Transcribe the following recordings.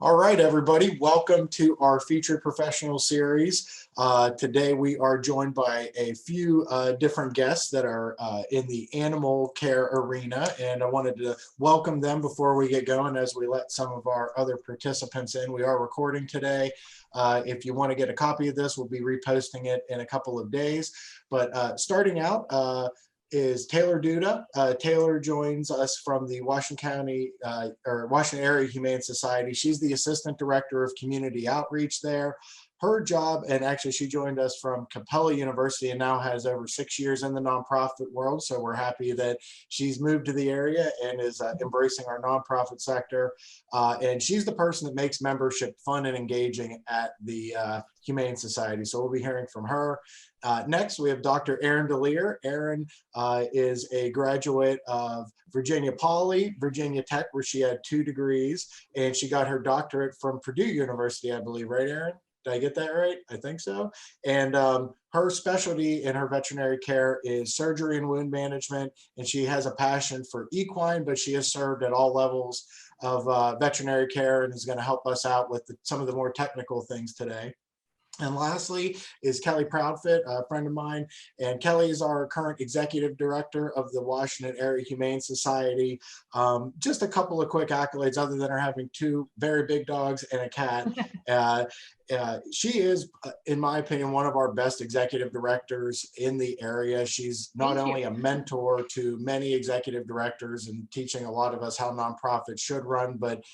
All right, everybody, welcome to our featured professional series. Today we are joined by a few different guests that are in the animal care arena, and I wanted to welcome them before we get going as we let some of our other participants in. We are recording today. If you want to get a copy of this, we'll be reposting it in a couple of days. But starting out, is Taylor Duda. Taylor joins us from the Washington County or Washington Area Humane Society. She's the Assistant Director of Community Outreach there. Her job, and actually she joined us from Capella University and now has over 6 years in the nonprofit world. So we're happy that she's moved to the area and is embracing our nonprofit sector. And she's the person that makes membership fun and engaging at the Humane Society. So we'll be hearing from her. Next, we have Dr. Aaron De Lear. Erin is a graduate of Virginia Poly, Virginia Tech, where she had 2 degrees, and she got her doctorate from Purdue University, I believe, right, Erin? Did I get that right? I think so. And her specialty in her veterinary care is surgery and wound management, and she has a passion for equine, but she has served at all levels of veterinary care and is going to help us out with some of the more technical things today. And lastly is Kelly Proudfit, a friend of mine. And Kelly is our current executive director of the Washington Area Humane Society. Just a couple of quick accolades other than her having 2 very big dogs and a cat. She is, in my opinion, one of our best executive directors in the area. She's not only a mentor to many executive directors and teaching a lot of us how nonprofits should run, but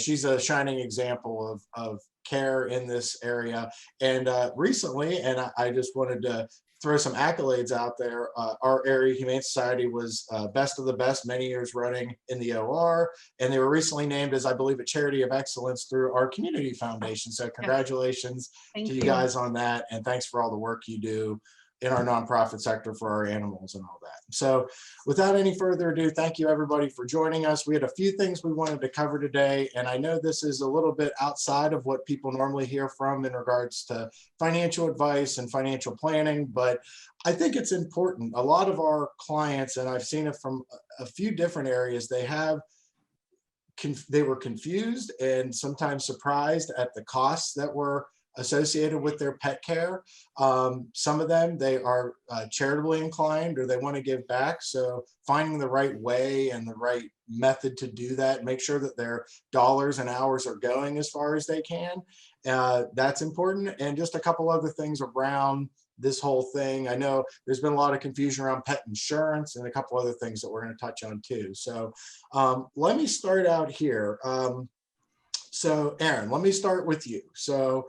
she's a shining example of care in this area. And recently, and I just wanted to throw some accolades out there, our Area Humane Society was best of the best many years running in the OR, and they were recently named as, I believe, a charity of excellence through our community foundation. So congratulations to you guys on that, and thanks for all the work you do in our nonprofit sector for our animals and all that. So without any further ado, thank you everybody for joining us. We had a few things we wanted to cover today, and I know this is a little bit outside of what people normally hear from in regards to financial advice and financial planning, but I think it's important. A lot of our clients, and I've seen it from a few different areas, they were confused and sometimes surprised at the costs that were associated with their pet care. Some of them, they are charitably inclined or they want to give back. So finding the right way and the right method to do that, make sure that their dollars and hours are going as far as they can. That's important. And just a couple other things around this whole thing. I know there's been a lot of confusion around pet insurance and a couple other things that we're going to touch on too. So let me start out here. So Erin, let me start with you. So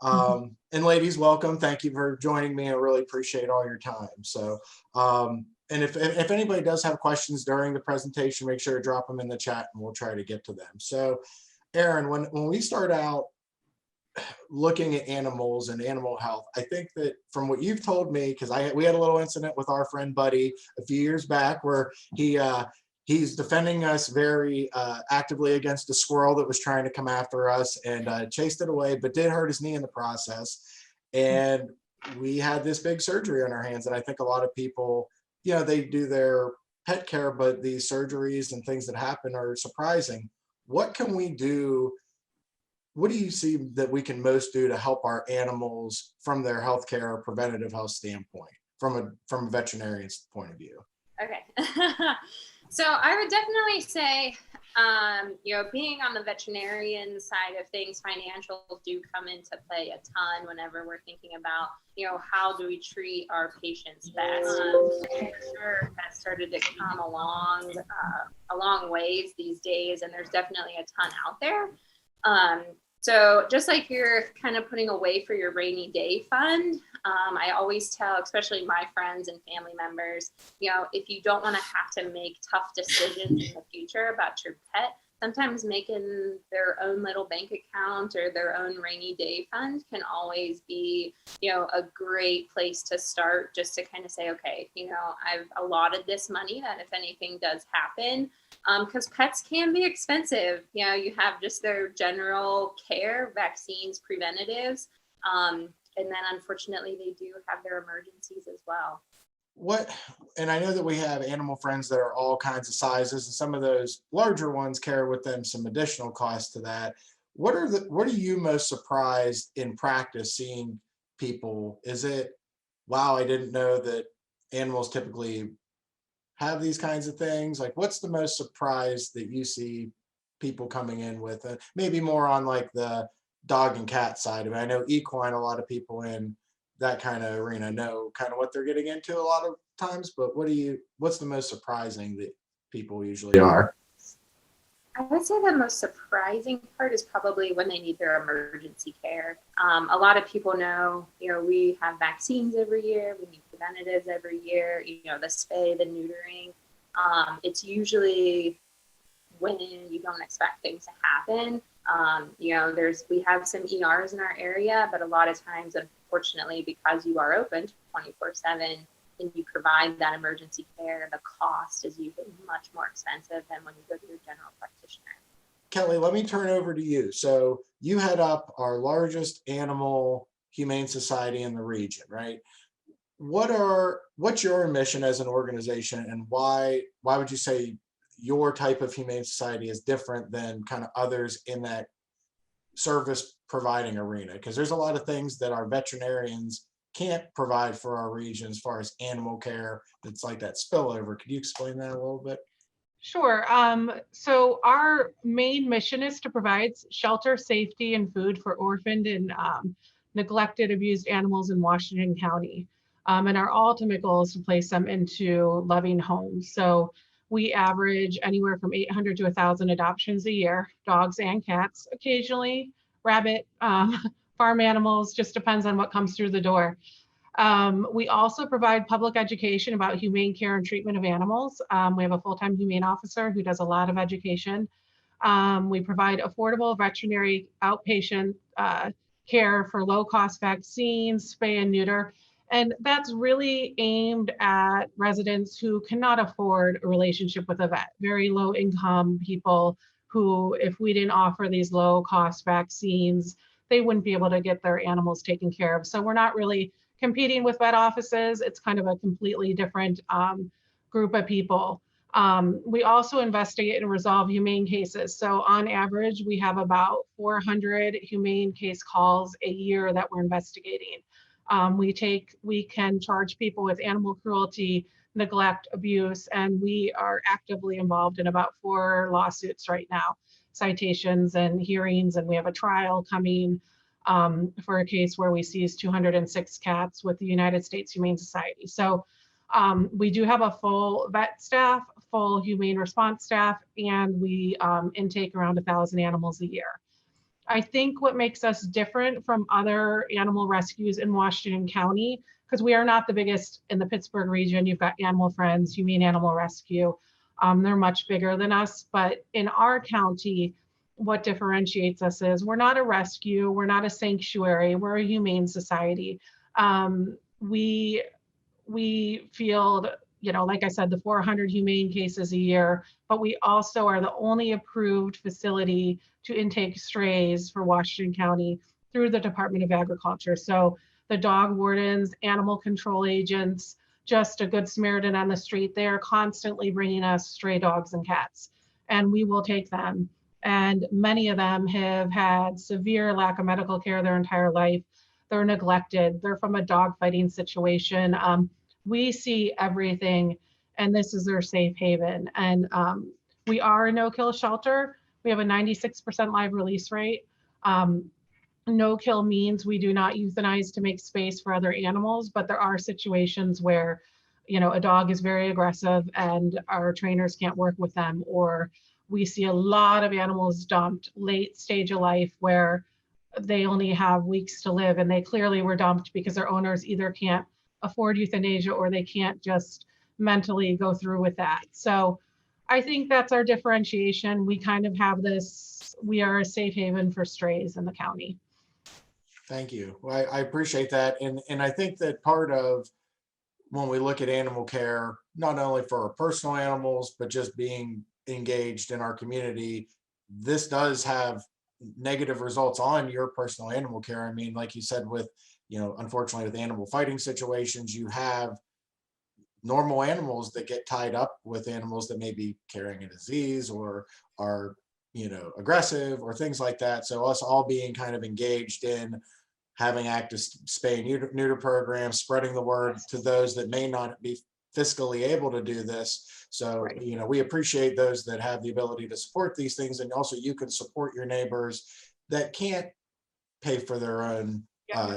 and ladies, welcome. Thank you for joining me. I really appreciate all your time. So, and if anybody does have questions during the presentation, make sure to drop them in the chat and we'll try to get to them. So, Erin, when we start out looking at animals and animal health, I think that from what you've told me, because we had a little incident with our friend Buddy a few years back where he's defending us very actively against a squirrel that was trying to come after us and chased it away, but did hurt his knee in the process. And we had this big surgery on our hands. And I think a lot of people, they do their pet care, but these surgeries and things that happen are surprising. What can we do? What do you see that we can most do to help our animals from their healthcare or preventative health standpoint, from a veterinarian's point of view? Okay. So I would definitely say, being on the veterinarian side of things, financials do come into play a ton whenever we're thinking about, how do we treat our patients best? For sure, that started to come along a long ways these days, and there's definitely a ton out there. So just like you're kind of putting away for your rainy day fund, I always tell, especially my friends and family members, if you don't want to have to make tough decisions in the future about your pet, sometimes making their own little bank account or their own rainy day fund can always be, a great place to start, just to kind of say, okay, I've allotted this money that if anything does happen, because pets can be expensive. You have just their general care, vaccines, preventatives, and then unfortunately they do have their emergencies as well. And I know that we have animal friends that are all kinds of sizes, and some of those larger ones carry with them some additional costs to that. What are you most surprised in practice seeing people? Is it, wow, I didn't know that animals typically have these kinds of things? Like, what's the most surprise that you see people coming in with? Maybe more on like the dog and cat side of it. I know equine, a lot of people in that kind of arena know kind of what they're getting into a lot of times, but what's the most surprising that people usually are? I would say the most surprising part is probably when they need their emergency care. A lot of people know, we have vaccines every year, we need preventatives every year, the spay, the neutering. It's usually when you don't expect things to happen. We have some ERs in our area, but a lot of times, unfortunately, because you are open 24/7 and you provide that emergency care, the cost is usually much more expensive than when you go to your general practitioner. Kelly, let me turn over to you. So you head up our largest animal humane society in the region, right? What's your mission as an organization, and why would you say your type of humane society is different than kind of others in that service providing arena? Because there's a lot of things that our veterinarians can't provide for our region as far as animal care. That's like that spillover. Could you explain that a little bit? Sure. So our main mission is to provide shelter, safety, and food for orphaned and neglected, abused animals in Washington County. And our ultimate goal is to place them into loving homes. So we average anywhere from 800 to 1,000 adoptions a year, dogs and cats, occasionally rabbit, farm animals, just depends on what comes through the door. We also provide public education about humane care and treatment of animals. We have a full-time humane officer who does a lot of education. We provide affordable veterinary outpatient care for low-cost vaccines, spay and neuter. And that's really aimed at residents who cannot afford a relationship with a vet, very low income people who, if we didn't offer these low-cost vaccines, they wouldn't be able to get their animals taken care of. So we're not really competing with vet offices. It's kind of a completely different group of people. We also investigate and resolve humane cases. So on average, we have about 400 humane case calls a year that we're investigating. We can charge people with animal cruelty, neglect, abuse, and we are actively involved in about 4 lawsuits right now, citations and hearings, and we have a trial coming for a case where we seized 206 cats with the United States Humane Society. So we do have a full vet staff, full humane response staff, and we intake around 1,000 animals a year. I think what makes us different from other animal rescues in Washington County, because we are not the biggest in the Pittsburgh region. You've got Animal Friends, Humane Animal Rescue. They're much bigger than us, but in our county, what differentiates us is we're not a rescue, we're not a sanctuary, we're a humane society. We field, like I said, the 400 humane cases a year, but we also are the only approved facility to intake strays for Washington County through the Department of Agriculture. So the dog wardens, animal control agents, just a good Samaritan on the street, they are constantly bringing us stray dogs and cats, and we will take them. And many of them have had severe lack of medical care their entire life. They're neglected. They're from a dog fighting situation. We see everything, and this is their safe haven. And we are a no-kill shelter. We have a 96% live release rate. No-kill means we do not euthanize to make space for other animals, but there are situations where, a dog is very aggressive and our trainers can't work with them, or we see a lot of animals dumped late stage of life where they only have weeks to live, and they clearly were dumped because their owners either can't afford euthanasia or they can't just mentally go through with that. So I think that's our differentiation. We kind of have this, we are a safe haven for strays in the county. Thank you. Well, I appreciate that. And I think that part of when we look at animal care, not only for our personal animals, but just being engaged in our community, this does have negative results on your personal animal care. I mean, like you said, with, unfortunately with animal fighting situations, you have normal animals that get tied up with animals that may be carrying a disease or are, aggressive or things like that. So us all being kind of engaged in having active spay and neuter programs, spreading the word to those that may not be fiscally able to do this. So, Right. we appreciate those that have the ability to support these things. And also you can support your neighbors that can't pay for their own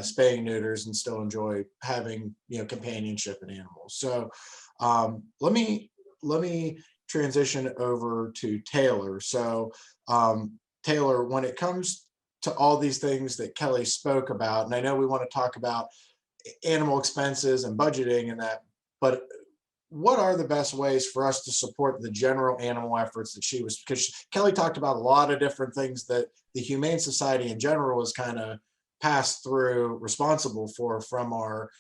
spaying neuters and still enjoy having, companionship in animals. So let me transition over to Taylor. So Taylor, when it comes to all these things that Kelly spoke about, and I know we want to talk about animal expenses and budgeting and that, but what are the best ways for us to support the general animal efforts that she was, because Kelly talked about a lot of different things that the Humane Society in general is kind of passed through responsible for from our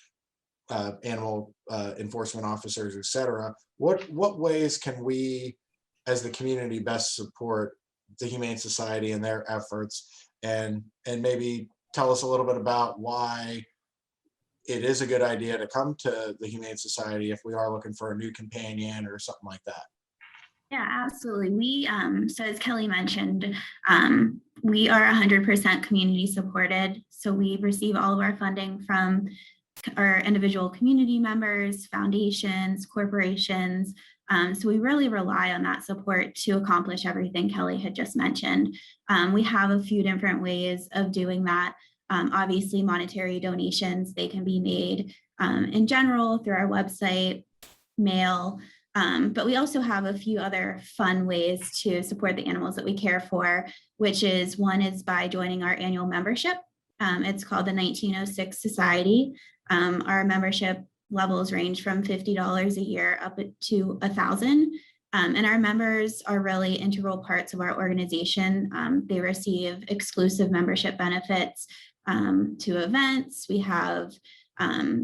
animal enforcement officers, et cetera. What ways can we as the community best support the Humane Society and their efforts, and maybe tell us a little bit about why it is a good idea to come to the Humane Society if we are looking for a new companion or something like that. Yeah, absolutely. So as Kelly mentioned, we are 100% community supported. So we receive all of our funding from our individual community members, foundations, corporations. So we really rely on that support to accomplish everything Kelly had just mentioned. We have a few different ways of doing that. Obviously, monetary donations, they can be made in general through our website, mail, but we also have a few other fun ways to support the animals that we care for, which is one is by joining our annual membership. It's called the 1906 Society. Our membership levels range from $50 a year up to $1,000. And our members are really integral parts of our organization. They receive exclusive membership benefits to events. We have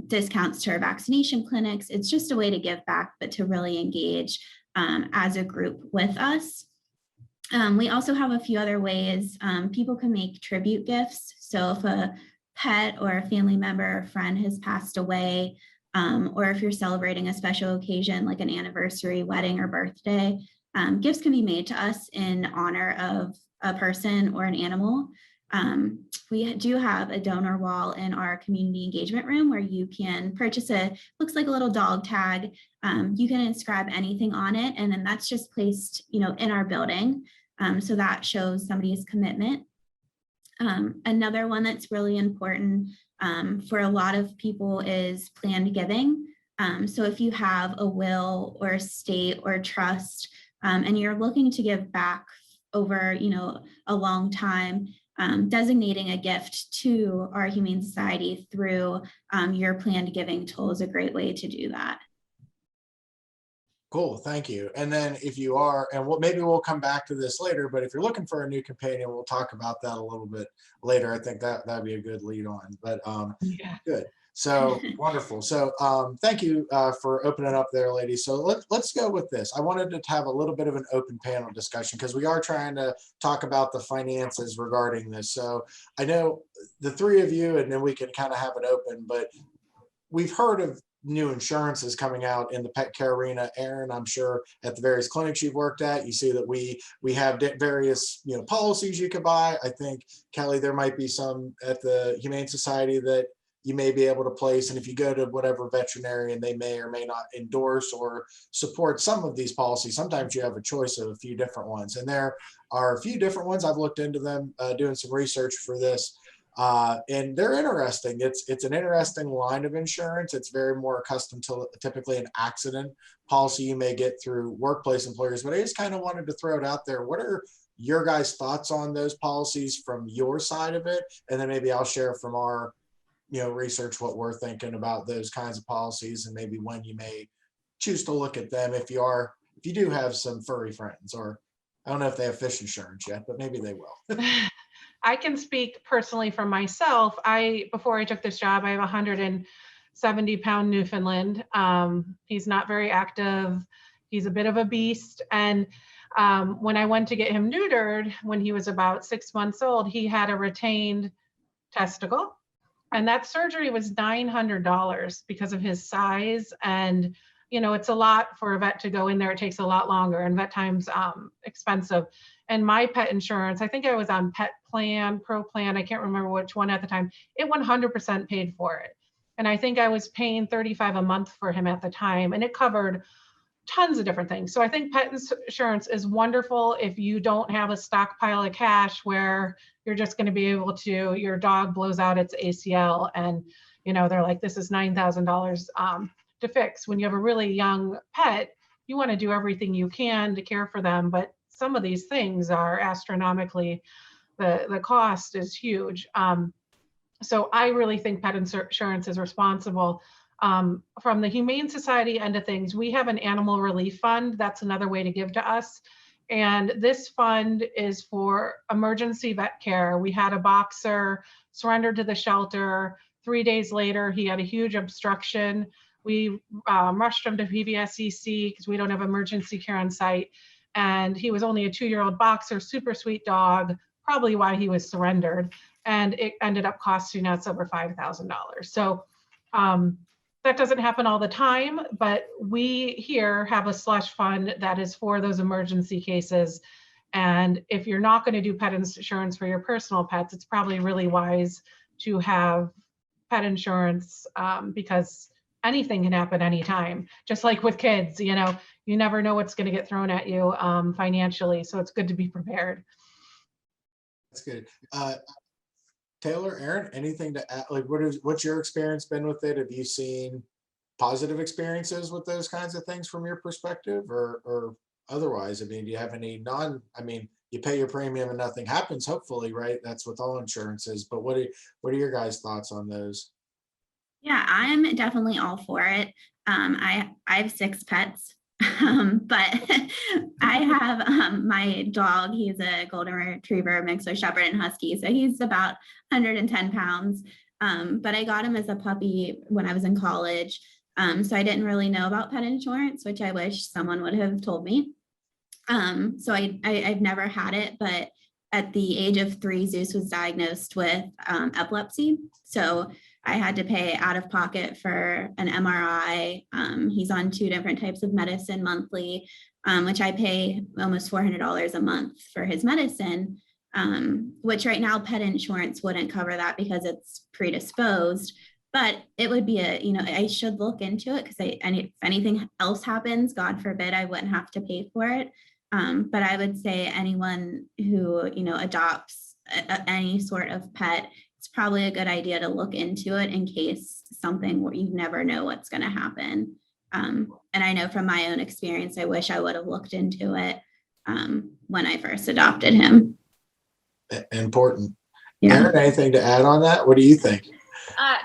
discounts to our vaccination clinics. It's just a way to give back, but to really engage as a group with us. We also have a few other ways. People can make tribute gifts. So if a pet or a family member or friend has passed away, or if you're celebrating a special occasion like an anniversary, wedding, or birthday, gifts can be made to us in honor of a person or an animal. We do have a donor wall in our community engagement room where you can purchase looks like a little dog tag. You can inscribe anything on it, and then that's just placed, in our building. So that shows somebody's commitment. Another one that's really important for a lot of people is planned giving. So if you have a will or estate or trust, and you're looking to give back over, a long time, designating a gift to our Humane Society through your planned giving tool is a great way to do that. Cool, thank you. And then if you are, and maybe we'll come back to this later, but if you're looking for a new companion, we'll talk about that a little bit later. I think that'd be a good lead on, but Yeah. good. So wonderful. So thank you for opening up there, ladies. So let's go with this. I wanted to have a little bit of an open panel discussion because we are trying to talk about the finances regarding this. So I know the three of you, and then we can kind of have it open, but we've heard of new insurances coming out in the pet care arena. Erin, I'm sure at the various clinics you've worked at, you see that we have various policies you could buy. I think, Kelly, there might be some at the Humane Society that you may be able to place. And if you go to whatever veterinarian, they may or may not endorse or support some of these policies. Sometimes you have a choice of a few different ones. And there are a few different ones. I've looked into them doing some research for this. And they're interesting. It's an interesting line of insurance. It's very more accustomed to typically an accident policy you may get through workplace employers, but I just kind of wanted to throw it out there. What are your guys' thoughts on those policies from your side of it? And then maybe I'll share from our, research what we're thinking about those kinds of policies and maybe when you may choose to look at them if you are if you do have some furry friends, or I don't know if they have fish insurance yet, but maybe they will. I can speak personally for myself. Before I took this job, I have 170-pound Newfoundland. He's not very active. He's a bit of a beast. And when I went to get him neutered, when he was about 6 months old, he had a retained testicle. And that surgery was $900 because of his size. And, it's a lot for a vet to go in there. It takes a lot longer, and vet time's expensive. And my pet insurance, I think I was on Pet Plan, Pro Plan, I can't remember which one at the time, it 100% paid for it. And I think I was paying $35 a month for him at the time, and it covered tons of different things. So I think pet insurance is wonderful if you don't have a stockpile of cash where you're just going to be able to, your dog blows out its ACL and, they're like, this is $9,000 to fix. When you have a really young pet, you want to do everything you can to care for them. But some of these things are astronomically, the cost is huge. So I really think pet insurance is responsible. From the Humane Society end of things, we have an animal relief fund. That's another way to give to us. And this fund is for emergency vet care. We had a boxer surrendered to the shelter. 3 days later, he had a huge obstruction. We rushed him to PBSCC because we don't have emergency care on site. And he was only a 2-year-old boxer, super sweet dog, probably why he was surrendered. And it ended up costing us over $5,000. So that doesn't happen all the time, but we here have a slush fund that is for those emergency cases. And if you're not going to do pet insurance for your personal pets, it's probably really wise to have pet insurance because anything can happen anytime. Just like with kids, you never know what's going to get thrown at you financially. So it's good to be prepared. That's good. Taylor, Erin, anything to add? Like, what's your experience been with it? Have you seen positive experiences with those kinds of things from your perspective, or otherwise? I mean, do you have any you pay your premium and nothing happens, hopefully, right? That's with all insurances. But what are your guys' thoughts on those? Yeah, I'm definitely all for it. I have 6 pets, but I have my dog. He's a golden retriever mixed with shepherd and husky, so he's about 110 pounds. But I got him as a puppy when I was in college, so I didn't really know about pet insurance, which I wish someone would have told me. So I've never had it, but at the age of 3, Zeus was diagnosed with epilepsy. So I had to pay out of pocket for an MRI. He's on 2 different types of medicine monthly, which I pay almost $400 a month for his medicine, which right now pet insurance wouldn't cover that because it's predisposed. But it would be I should look into it because if anything else happens, God forbid, I wouldn't have to pay for it. But I would say anyone who, adopts any sort of pet, it's probably a good idea to look into it in case something where you never know what's going to happen. And I know from my own experience, I wish I would have looked into it when I first adopted him. Important. Yeah. Erin, anything to add on that? What do you think?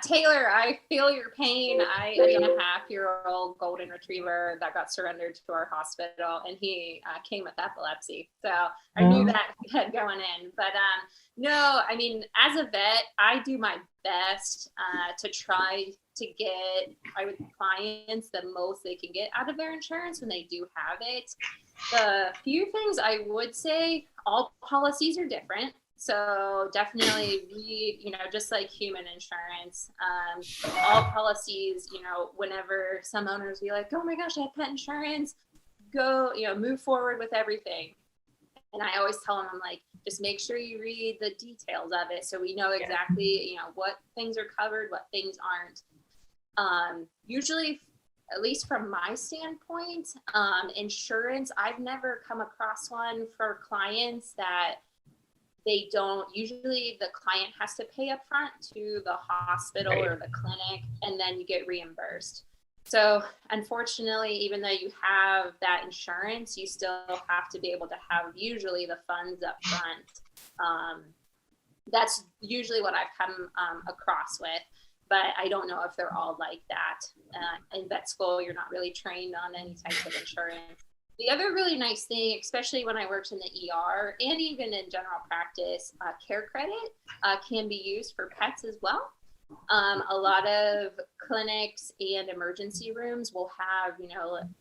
Taylor, I feel your pain. I have a 2.5-year-old golden retriever that got surrendered to our hospital, and he came with epilepsy. So I knew that going in. But no, I mean, as a vet, I do my best to try to get clients the most they can get out of their insurance when they do have it. The few things I would say, all policies are different. So definitely read, just like human insurance, all policies, whenever some owners be like, oh my gosh, I have pet insurance, go, move forward with everything. And I always tell them, I'm like, just make sure you read the details of it so we know exactly, what things are covered, what things aren't. Usually, at least from my standpoint, insurance, I've never come across one for clients that they don't. Usually the client has to pay up front to the hospital or the clinic, and then you get reimbursed. So unfortunately, even though you have that insurance, you still have to be able to have usually the funds up front. That's usually what I've come across with, but I don't know if they're all like that. In vet school, you're not really trained on any types of insurance. The other really nice thing, especially when I worked in the ER and even in general practice, care credit can be used for pets as well. A lot of clinics and emergency rooms will have,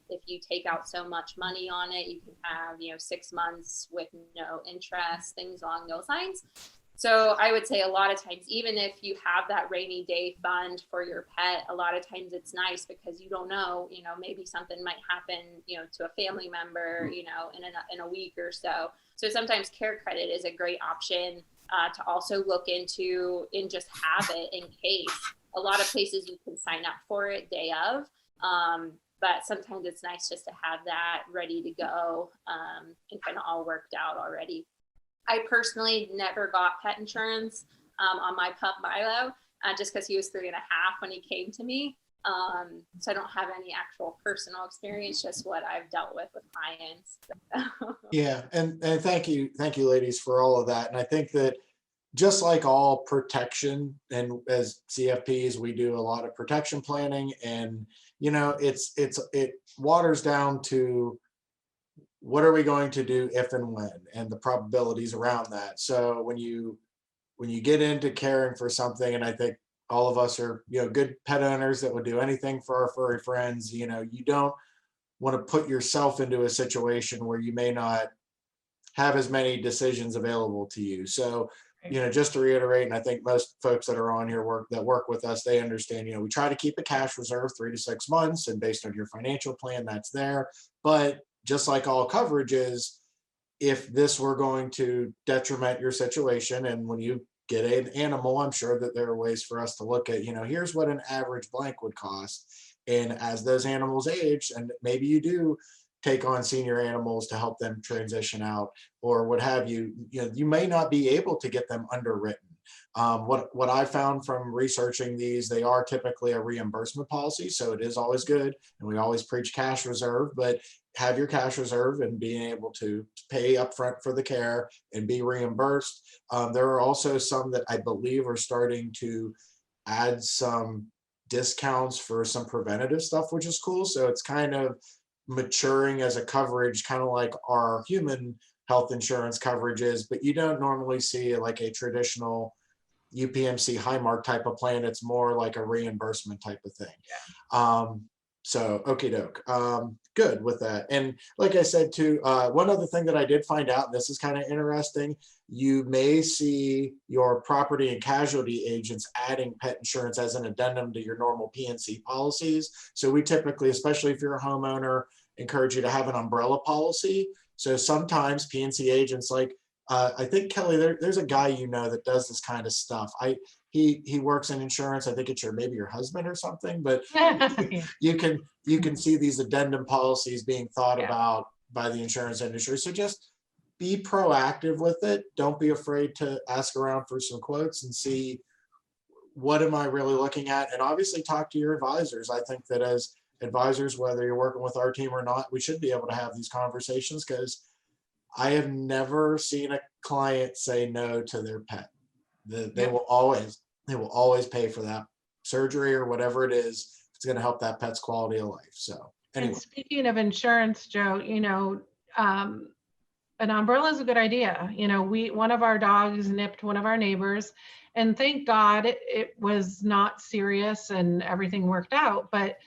if you take out so much money on it, you can have, 6 months with no interest, things along those lines. So I would say a lot of times, even if you have that rainy day fund for your pet, a lot of times it's nice because you don't know, maybe something might happen, to a family member, in a week or so. So sometimes care credit is a great option to also look into and just have it in case. A lot of places you can sign up for it day of, but sometimes it's nice just to have that ready to go and kind of all worked out already. I personally never got pet insurance on my pup Milo, just because he was 3.5 when he came to me. So I don't have any actual personal experience, just what I've dealt with clients. Yeah, and thank you, ladies, for all of that. And I think that just like all protection, and as CFPs, we do a lot of protection planning, and it waters down to what are we going to do if and when, and the probabilities around that. So when you get into caring for something, and I think all of us are good pet owners that would do anything for our furry friends, you don't want to put yourself into a situation where you may not have as many decisions available to you. So just to reiterate, and I think most folks that are on here work with us, they understand, we try to keep a cash reserve 3 to 6 months, and based on your financial plan, that's there. But just like all coverages, if this were going to detriment your situation, and when you get an animal, I'm sure that there are ways for us to look at, here's what an average blank would cost. And as those animals age, and maybe you do take on senior animals to help them transition out or what have you, you may not be able to get them underwritten. What I found from researching these, they are typically a reimbursement policy. So it is always good. And we always preach cash reserve, but have your cash reserve and being able to pay upfront for the care and be reimbursed. There are also some that I believe are starting to add some discounts for some preventative stuff, which is cool. So it's kind of maturing as a coverage, kind of like our human health insurance coverages, but you don't normally see like a traditional UPMC Highmark type of plan. It's more like a reimbursement type of thing. Yeah. So okie doke. Good with that. And like I said too, one other thing that I did find out, and this is kind of interesting, you may see your property and casualty agents adding pet insurance as an addendum to your normal PNC policies. So we typically, especially if you're a homeowner, encourage you to have an umbrella policy. So sometimes PNC agents, like I think Kelly, there's a guy that does this kind of stuff. He works in insurance. I think it's maybe your husband or something, but you can see these addendum policies being thought about by the insurance industry. So just be proactive with it. Don't be afraid to ask around for some quotes and see what am I really looking at, and obviously talk to your advisors. I think that as advisors, whether you're working with our team or not, we should be able to have these conversations, because I have never seen a client say no to their pet. They will always pay for that surgery or whatever it is. It's going to help that pet's quality of life. So anyway. And speaking of insurance, Joe, an umbrella is a good idea. One of our dogs nipped one of our neighbors, and thank God it was not serious and everything worked out. But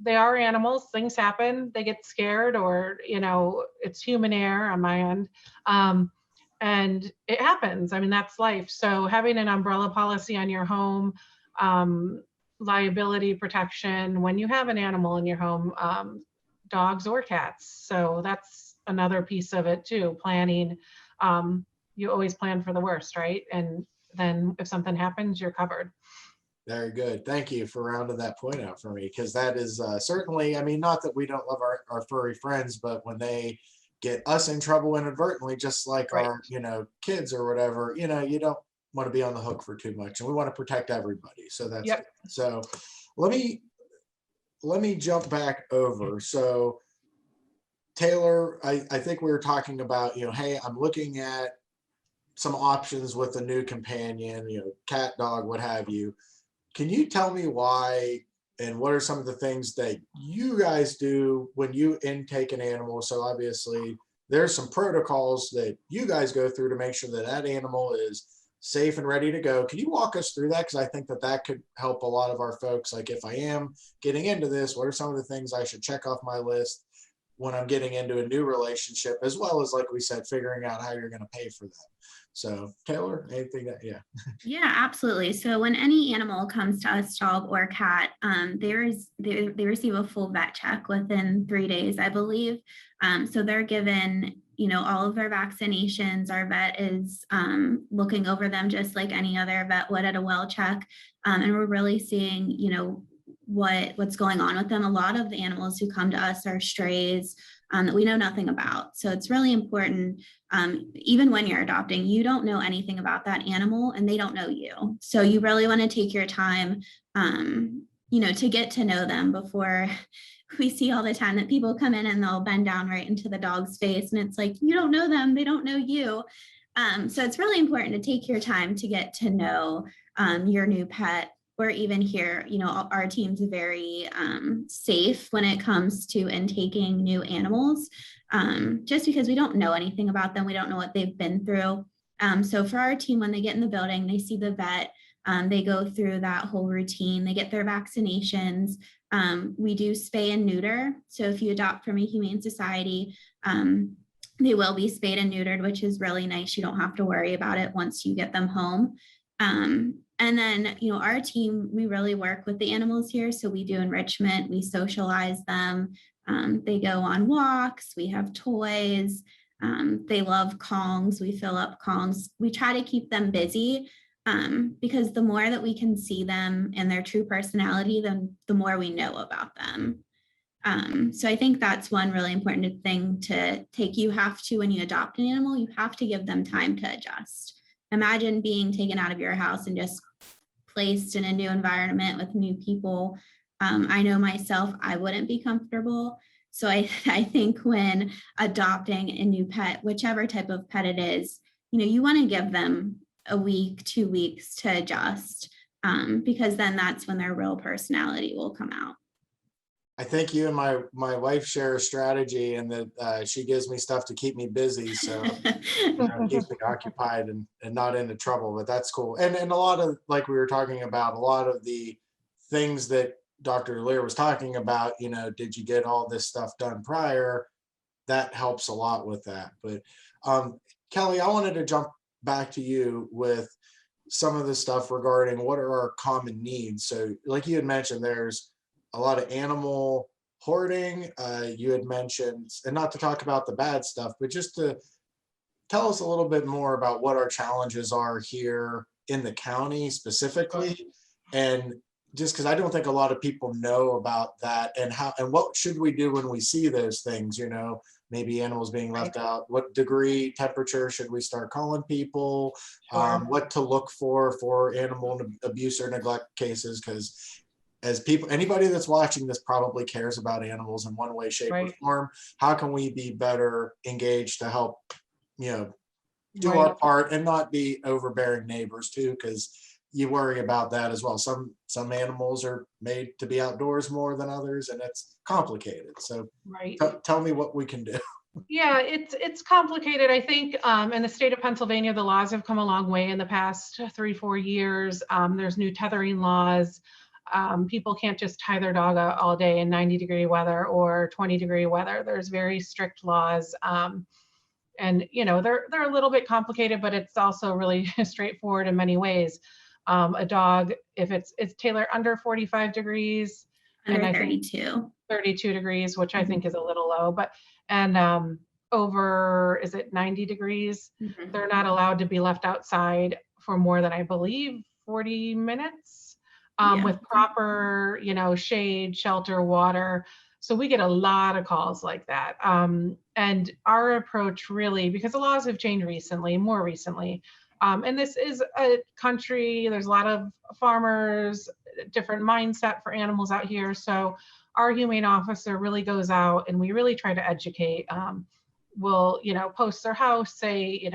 they are animals, things happen, they get scared, or, it's human error on my end. And it happens. I mean, that's life. So having an umbrella policy on your home, liability protection when you have an animal in your home, dogs or cats. So that's another piece of it too, planning. You always plan for the worst, right? And then if something happens, you're covered. Very good. Thank you for rounding that point out for me, because that is certainly, I mean, not that we don't love our furry friends, but when they get us in trouble inadvertently, just like our, kids or whatever, you don't want to be on the hook for too much, and we want to protect everybody. So that's good. So let me jump back over. So Taylor, I think we were talking about, hey, I'm looking at some options with a new companion, cat, dog, what have you. Can you tell me why and what are some of the things that you guys do when you intake an animal? So obviously there's some protocols that you guys go through to make sure that that animal is safe and ready to go. Can you walk us through that? Because I think that that could help a lot of our folks. Like, if I am getting into this, what are some of the things I should check off my list when I'm getting into a new relationship, as well as, like we said, figuring out how you're going to pay for them. So Taylor, anything that, yeah. Yeah, absolutely. So when any animal comes to us, dog or cat, they receive a full vet check within 3 days, I believe. So they're given, all of their vaccinations. Our vet is looking over them just like any other vet would at a well check. And we're really seeing, what's going on with them. A lot of the animals who come to us are strays that we know nothing about. So it's really important, even when you're adopting, you don't know anything about that animal and they don't know you. So you really want to take your time, to get to know them before. We see all the time that people come in and they'll bend down right into the dog's face. And it's like, you don't know them, they don't know you. So it's really important to take your time to get to know your new pet. Or even here, our team's very safe when it comes to intaking new animals, just because we don't know anything about them. We don't know what they've been through. So for our team, when they get in the building, they see the vet, they go through that whole routine, they get their vaccinations. We do spay and neuter. So if you adopt from a humane society, they will be spayed and neutered, which is really nice. You don't have to worry about it once you get them home. And then, our team, we really work with the animals here. So we do enrichment, we socialize them. They go on walks, we have toys. They love Kongs, we fill up Kongs. We try to keep them busy because the more that we can see them and their true personality, then the more we know about them. So I think that's one really important thing to take. You have to, when you adopt an animal, you have to give them time to adjust. Imagine being taken out of your house and just placed in a new environment with new people. I know myself, I wouldn't be comfortable. So I think when adopting a new pet, whichever type of pet it is, you want to give them a week, 2 weeks to adjust, because then that's when their real personality will come out. I think you and my wife share a strategy, and that she gives me stuff to keep me busy, so keeps me occupied and not into trouble. But that's cool. And a lot of, like we were talking about, a lot of the things that Dr. Deliere was talking about, did you get all this stuff done prior? That helps a lot with that. But Kelly, I wanted to jump back to you with some of the stuff regarding what are our common needs. So like you had mentioned, there's a lot of animal hoarding. You had mentioned, and not to talk about the bad stuff, but just to tell us a little bit more about what our challenges are here in the county specifically. And just because I don't think a lot of people know about that, and how, and what should we do when we see those things, maybe animals being left out, what degree, temperature should we start calling people, what to look for animal abuse or neglect cases, because as people, anybody that's watching this probably cares about animals in one way, shape, or form. How can we be better engaged to help, do our part and not be overbearing neighbors too? Because you worry about that as well. Some animals are made to be outdoors more than others, and it's complicated. So tell me what we can do. Yeah, it's complicated. I think in the state of Pennsylvania, the laws have come a long way in the past 3-4 years. There's new tethering laws. People can't just tie their dog out all day in 90-degree weather or 20-degree weather. There's very strict laws. And they're a little bit complicated, but it's also really straightforward in many ways. A dog, if it's Taylor, under 45 degrees, under and 32 degrees, which I think is a little low, but over, is it 90 degrees? They're not allowed to be left outside for more than, I believe, 40 minutes. With proper, shade, shelter, water. So we get a lot of calls like that. And our approach really, because the laws have changed more recently, and this is a country, there's a lot of farmers, different mindset for animals out here. So our humane officer really goes out and we really try to educate. We'll, post their house, say,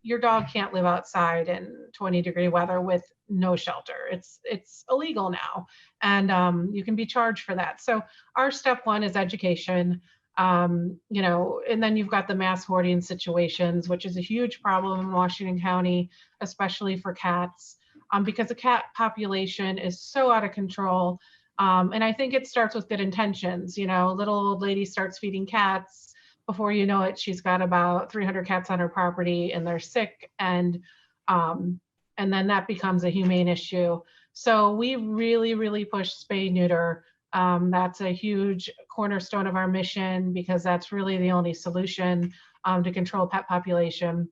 your dog can't live outside in 20-degree weather with no shelter. It's illegal now, and you can be charged for that. So our step one is education. You know, and then you've got the mass hoarding situations, which is a huge problem in Washington County, especially for cats, because the cat population is so out of control. And I think it starts with good intentions. You know, little old lady starts feeding cats. Before you know it, she's got about 300 cats on her property, and they're sick, and then that becomes a humane issue. So we really push spay neuter. That's a huge cornerstone of our mission, because that's really the only solution to control pet population.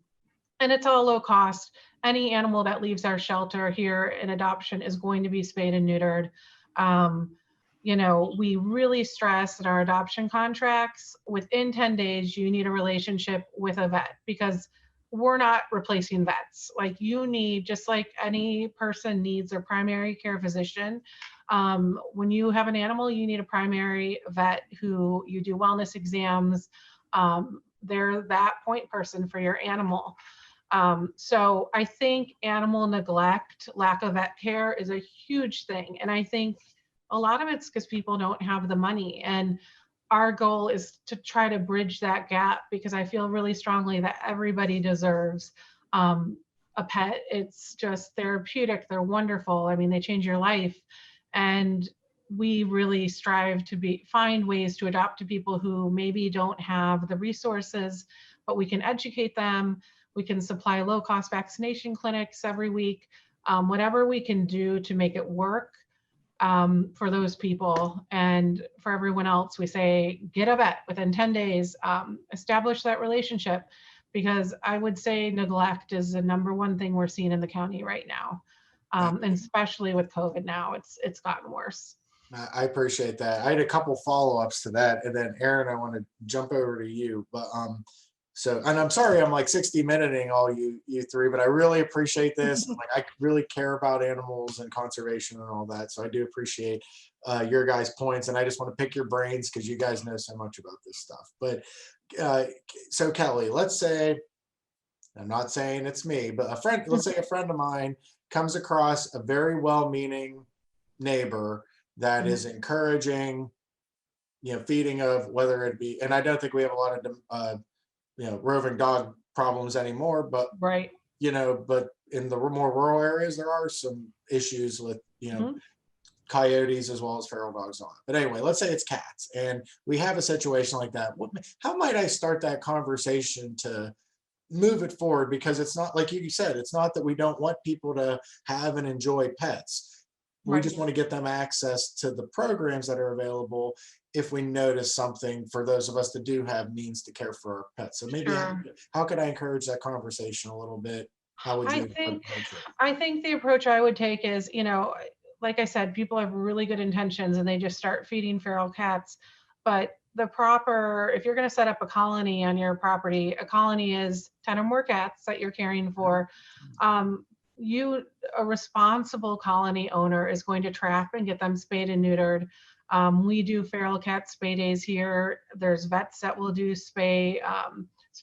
And it's all low cost. Any animal that leaves our shelter here in adoption is going to be spayed and neutered. You know, we really stress in our adoption contracts, within 10 days, you need a relationship with a vet, because we're not replacing vets. Like, you need, just like any person needs their primary care physician, when you have an animal, you need a primary vet who you do wellness exams. They're that point person for your animal. So I think animal neglect, lack of vet care is a huge thing. And I think a lot of it's because people don't have the money. And our goal is to try to bridge that gap, because I feel really strongly that everybody deserves a pet. It's just therapeutic. They're wonderful. I mean, they change your life. And we really strive to find ways to adopt to people who maybe don't have the resources, but we can educate them. We can supply low-cost vaccination clinics every week, whatever we can do to make it work for those people. And for everyone else, we say, get a vet within 10 days, establish that relationship, because I would say neglect is the #1 thing we're seeing in the county right now. And especially with COVID now, it's gotten worse. I appreciate that. I had a couple follow-ups to that, and then Erin, I want to jump over to you. But so, and I'm sorry, I'm like 60-minuting all you three, but I really appreciate this. Like, I really care about animals and conservation and all that, so I do appreciate your guys' points, and I just want to pick your brains because you guys know so much about this stuff. But so Kelly, let's say, I'm not saying it's me, but a friend, let's say a friend of mine comes across a very well-meaning neighbor that is encouraging, you know, feeding of, whether it be, and I don't think we have a lot of you know, roving dog problems anymore, but right, you know, but in the more rural areas, there are some issues with, you know, coyotes as well as feral dogs on it. But anyway, let's say it's cats, and we have a situation like that. How might I start that conversation to move it forward? Because it's not, like you said, it's not that we don't want people to have and enjoy pets. We just want to get them access to the programs that are available if we notice something, for those of us that do have means to care for our pets. So maybe how could I encourage that conversation a little bit? How would you approach it? I think the approach I would take is, you know, like I said, people have really good intentions and they just start feeding feral cats. But if you're going to set up a colony on your property, a colony is 10 or more cats that you're caring for. A responsible colony owner is going to trap and get them spayed and neutered. We do feral cat spay days here. There's vets that will do spay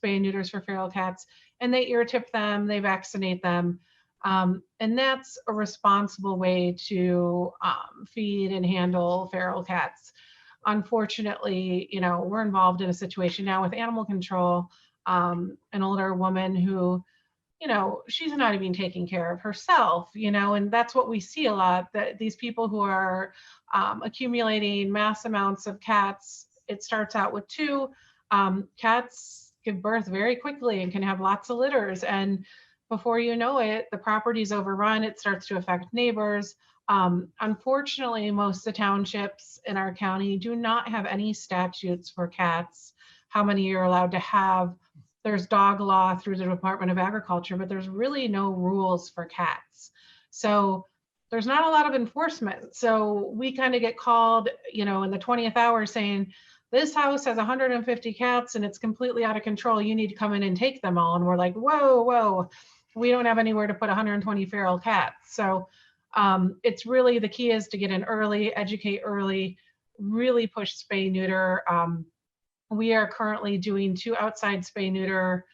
and neuters for feral cats, and they ear tip them, they vaccinate them. And that's a responsible way to feed and handle feral cats. Unfortunately, you know, we're involved in a situation now with animal control, an older woman who, you know, she's not even taking care of herself, you know, and that's what we see a lot, that these people who are accumulating mass amounts of cats, it starts out with 2. Cats give birth very quickly and can have lots of litters. And before you know it, the property's overrun, it starts to affect neighbors. Unfortunately, most of the townships in our county do not have any statutes for cats, how many you're allowed to have. There's dog law through the Department of Agriculture, but there's really no rules for cats. So there's not a lot of enforcement. So we kind of get called, you know, in the 20th hour saying, this house has 150 cats and it's completely out of control. You need to come in and take them all. And we're like, whoa, we don't have anywhere to put 120 feral cats. So it's really, the key is to get in early, educate early, really push spay neuter. We are currently doing 2 outside spay neuter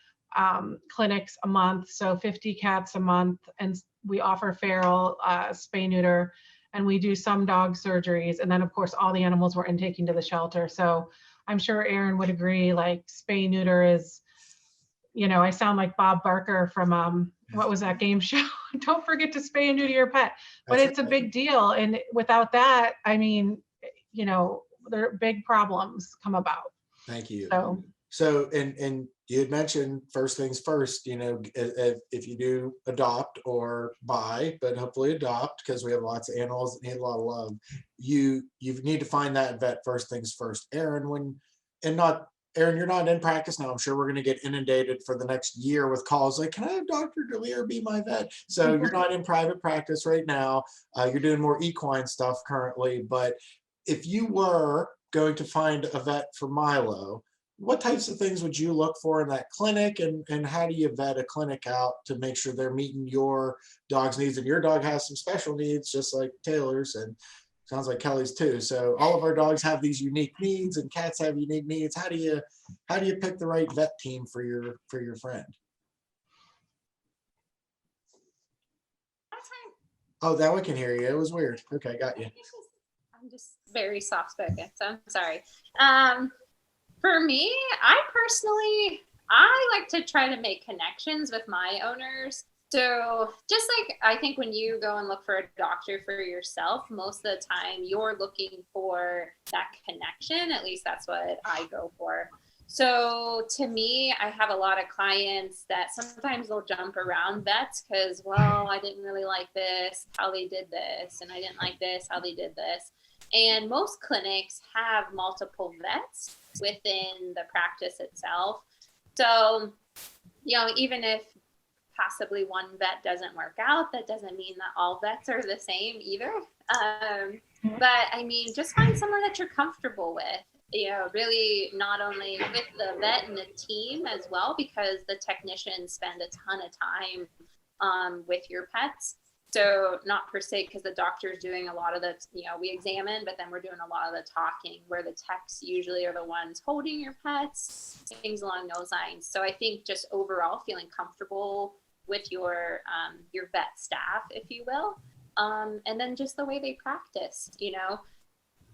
clinics a month, so 50 cats a month, and we offer feral, spay neuter, and we do some dog surgeries, and then of course all the animals we're intaking to the shelter. So I'm sure Erin would agree, like spay neuter is, I sound like Bob Barker from what was that game show? Don't forget to spay and neuter your pet. But That's it's a right. big deal, and without that, I mean, there are big problems come about. Thank you. So So, and you had mentioned first things first, if you do adopt or buy, but hopefully adopt, because we have lots of animals that need a lot of love, you need to find that vet first things first. Erin, you're not in practice now. I'm sure we're going to get inundated for the next year with calls like, can I have Dr. De Lear be my vet? So you're not in private practice right now. You're doing more equine stuff currently, but if you were going to find a vet for Milo, what types of things would you look for in that clinic, and how do you vet a clinic out to make sure they're meeting your dog's needs? And your dog has some special needs, just like Taylor's, and sounds like Kelly's too. So all of our dogs have these unique needs, and cats have unique needs. How do you pick the right vet team for your friend? Oh, that one can hear you. It was weird. Okay, got you. I'm just very soft spoken, so I'm sorry. For me, I like to try to make connections with my owners. So just like I think when you go and look for a doctor for yourself, most of the time you're looking for that connection. At least that's what I go for. So to me, I have a lot of clients that sometimes they'll jump around vets because, well, I didn't really like this, how they did this, and I didn't like this, how they did this. And most clinics have multiple vets within the practice itself. So, even if possibly one vet doesn't work out, that doesn't mean that all vets are the same either. But I mean, just find someone that you're comfortable with, really not only with the vet and the team as well, because the technicians spend a ton of time with your pets. So not per se because the doctor's doing a lot of the, we examine, but then we're doing a lot of the talking, where the techs usually are the ones holding your pets, things along those lines. So I think just overall feeling comfortable with your vet staff, if you will. And then just the way they practice,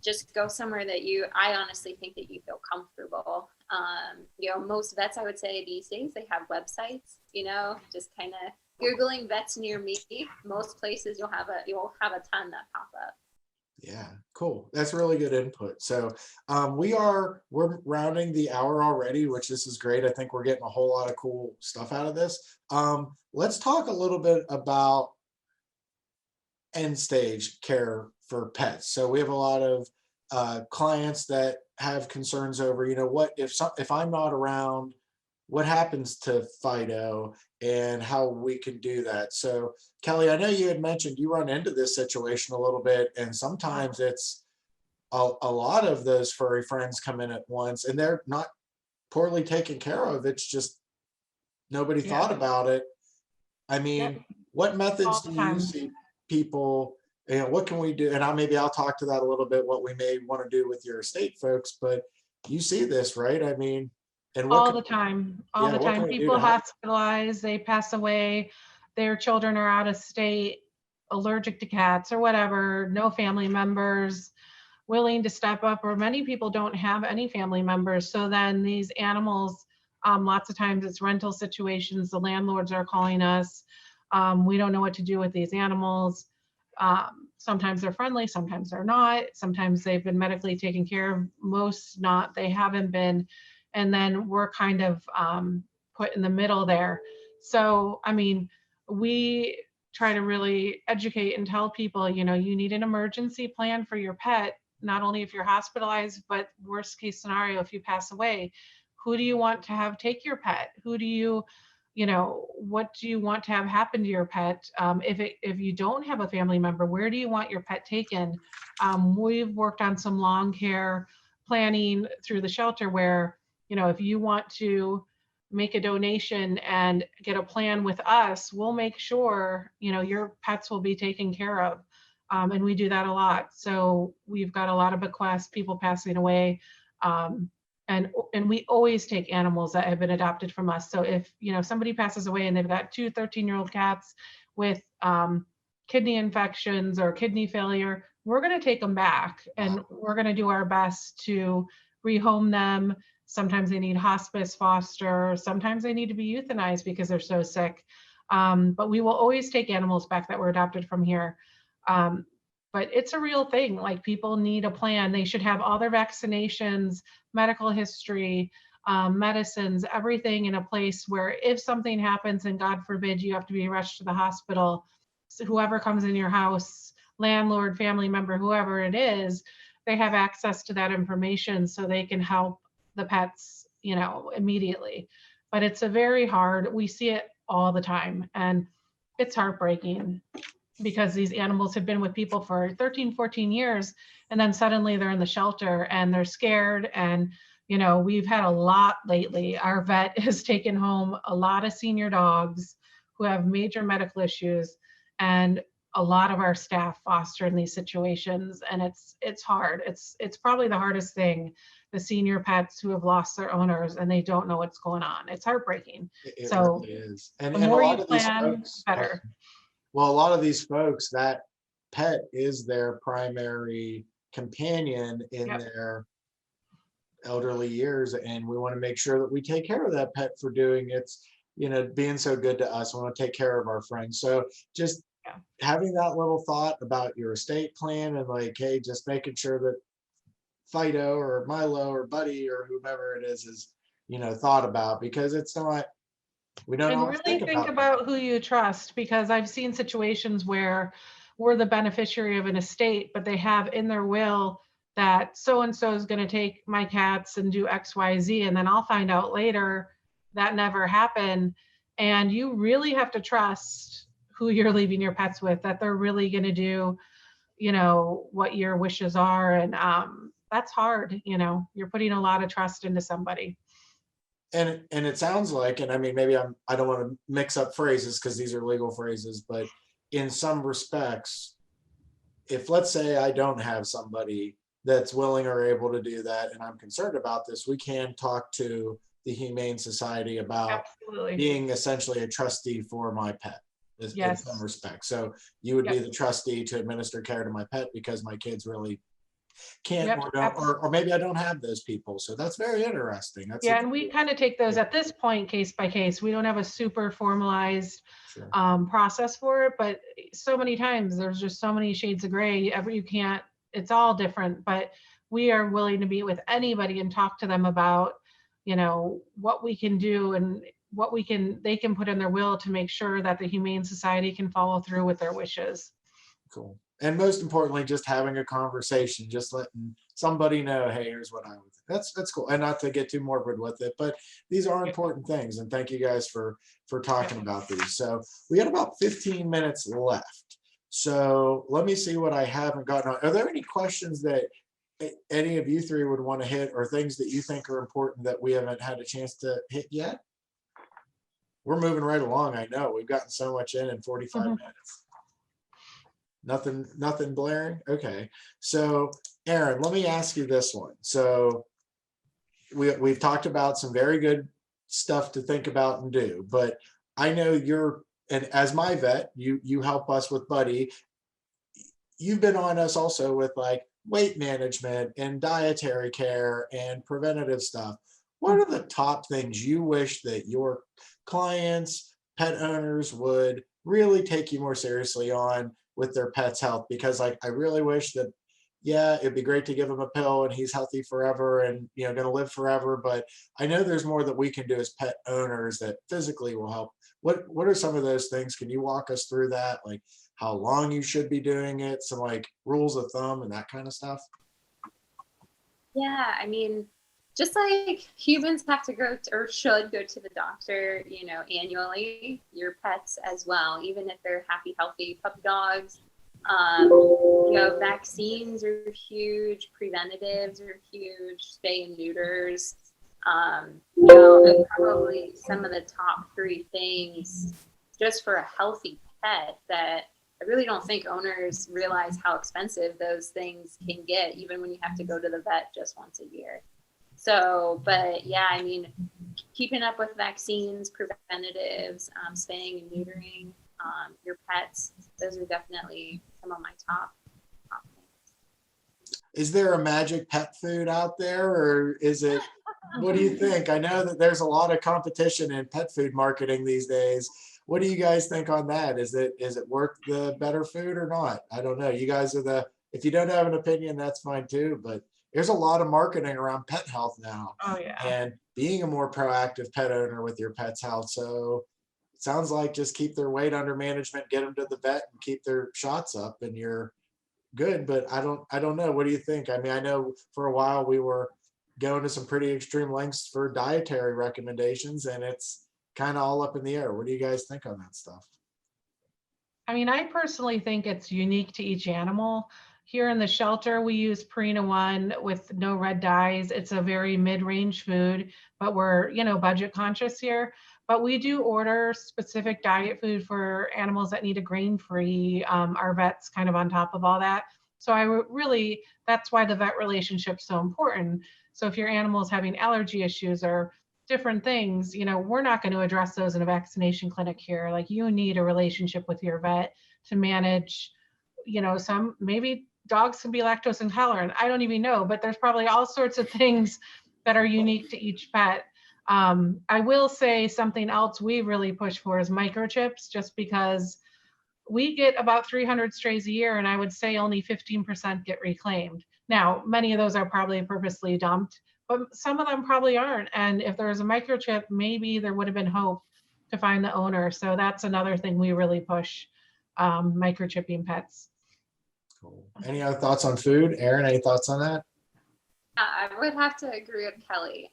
just go somewhere that I honestly think that you feel comfortable. Most vets, I would say these days, they have websites, just kind of Googling vets near me. Most places you'll have a ton that pop up. Yeah, cool. That's really good input. So we're rounding the hour already, which this is great. I think we're getting a whole lot of cool stuff out of this. Let's talk a little bit about end stage care for pets. So we have a lot of clients that have concerns over, what if I'm not around, what happens to Fido, and how we can do that. So Kelly, I know you had mentioned you run into this situation a little bit, and sometimes it's a lot of those furry friends come in at once and they're not poorly taken care of. It's just nobody thought about it. I mean, what methods do you see people, what can we do? And maybe I'll talk to that a little bit, what we may want to do with your estate folks, but you see this, right? I mean, and all the time. People hospitalized, they pass away, their children are out of state, allergic to cats or whatever, no family members willing to step up, or many people don't have any family members. So then these animals, lots of times it's rental situations, the landlords are calling us. We don't know what to do with these animals. Sometimes they're friendly, sometimes they're not. Sometimes they've been medically taken care of, most not, they haven't been. And then we're kind of put in the middle there. So, I mean, we try to really educate and tell people, you need an emergency plan for your pet, not only if you're hospitalized, but worst case scenario, if you pass away, who do you want to have take your pet? Who do you, what do you want to have happen to your pet? If you don't have a family member, where do you want your pet taken? We've worked on some long care planning through the shelter where, if you want to make a donation and get a plan with us, we'll make sure, your pets will be taken care of. And we do that a lot. So we've got a lot of bequests, people passing away. And we always take animals that have been adopted from us. So if, somebody passes away and they've got two 13-year-old cats with kidney infections or kidney failure, we're going to take them back, and we're going to do our best to rehome them. Sometimes they need hospice, foster, sometimes they need to be euthanized because they're so sick. But we will always take animals back that were adopted from here. But it's a real thing. Like, people need a plan. They should have all their vaccinations, medical history, medicines, everything in a place where if something happens and God forbid you have to be rushed to the hospital, so whoever comes in your house, landlord, family member, whoever it is, they have access to that information so they can help the pets, immediately. But it's a very hard, we see it all the time, and it's heartbreaking because these animals have been with people for 13, 14 years, and then suddenly they're in the shelter and they're scared. And, we've had a lot lately. Our vet has taken home a lot of senior dogs who have major medical issues, and a lot of our staff foster in these situations. And it's hard. It's probably the hardest thing, the senior pets who have lost their owners and they don't know what's going on. It's heartbreaking. It So really is. And the a more lot you of these plan, folks, better. well, a lot of these folks, that pet is their primary companion in Yep. their elderly years, and we want to make sure that we take care of that pet for doing its, being so good to us. We want to take care of our friends. So just having that little thought about your estate plan, and like, hey, just making sure that Fido or Milo or Buddy or whomever it is, thought about, because it's not, we don't And always really think about who you trust, because I've seen situations where we're the beneficiary of an estate, but they have in their will that so-and-so is going to take my cats and do X, Y, Z. And then I'll find out later that never happened. And you really have to trust who you're leaving your pets with, that they're really going to do, what your wishes are. And that's hard. You're putting a lot of trust into somebody. And it sounds like, and I mean, maybe I don't want to mix up phrases because these are legal phrases, but in some respects, if, let's say, I don't have somebody that's willing or able to do that, and I'm concerned about this, we can talk to the Humane Society about Absolutely. being essentially a trustee for my pet in some respects. So you would be the trustee to administer care to my pet because my kids really can't or don't, or maybe I don't have those people. So that's very interesting. That's and we kind of take those at this point case by case. We don't have a super formalized process for it, but so many times there's just so many shades of gray. You can't, it's all different, but we are willing to meet with anybody and talk to them about, what we can do and what they can put in their will to make sure that the Humane Society can follow through with their wishes. Cool. And most importantly, just having a conversation, just letting somebody know, hey, here's what I would think. That's cool. And not to get too morbid with it, but these are important things. And thank you guys for talking about these. So we got about 15 minutes left. So let me see what I haven't gotten on. Are there any questions that any of you three would want to hit, or things that you think are important that we haven't had a chance to hit yet? We're moving right along. I know we've gotten so much in 45 minutes. Nothing blaring. Okay. So Erin, let me ask you this one. So we've talked about some very good stuff to think about and do, but I know and as my vet, you help us with Buddy. You've been on us also with like weight management and dietary care and preventative stuff. What are the top things you wish that your clients, pet owners would really take you more seriously on with their pet's health? Because I really wish that, it'd be great to give him a pill and he's healthy forever and going to live forever, but I know there's more that we can do as pet owners that physically will help. What are some of those things? Can you walk us through that? Like how long you should be doing it, some like rules of thumb and that kind of stuff? Yeah, I mean, just like humans have to go or should go to the doctor, annually, your pets as well, even if they're happy, healthy puppy dogs. Vaccines are huge, preventatives are huge, spay and neuters. And probably some of the top three things just for a healthy pet that I really don't think owners realize how expensive those things can get, even when you have to go to the vet just once a year. So, but yeah, I mean, keeping up with vaccines, preventatives, spaying and neutering your pets, those are definitely some of my top things. Is there a magic pet food out there, or is it, what do you think? I know that there's a lot of competition in pet food marketing these days. What do you guys think on that? Is it worth the better food or not? I don't know. You guys are if you don't have an opinion, that's fine too, but there's a lot of marketing around pet health now. Oh yeah. And being a more proactive pet owner with your pet's health. So it sounds like just keep their weight under management, get them to the vet and keep their shots up and you're good. But I don't know. What do you think? I mean, I know for a while we were going to some pretty extreme lengths for dietary recommendations, and it's kind of all up in the air. What do you guys think on that stuff? I mean, I personally think it's unique to each animal. Here in the shelter, we use Purina One with no red dyes. It's a very mid-range food, but we're, budget conscious here. But we do order specific diet food for animals that need a grain-free. Our vet's kind of on top of all that. So that's why the vet relationship's so important. So if your animal is having allergy issues or different things, we're not going to address those in a vaccination clinic here. Like, you need a relationship with your vet to manage, some, maybe dogs can be lactose intolerant. I don't even know, but there's probably all sorts of things that are unique to each pet. I will say something else we really push for is microchips, just because we get about 300 strays a year, and I would say only 15% get reclaimed. Now, many of those are probably purposely dumped, but some of them probably aren't. And if there was a microchip, maybe there would have been hope to find the owner. So that's another thing we really push, microchipping pets. Cool. Any other thoughts on food? Erin, any thoughts on that? I would have to agree with Kelly.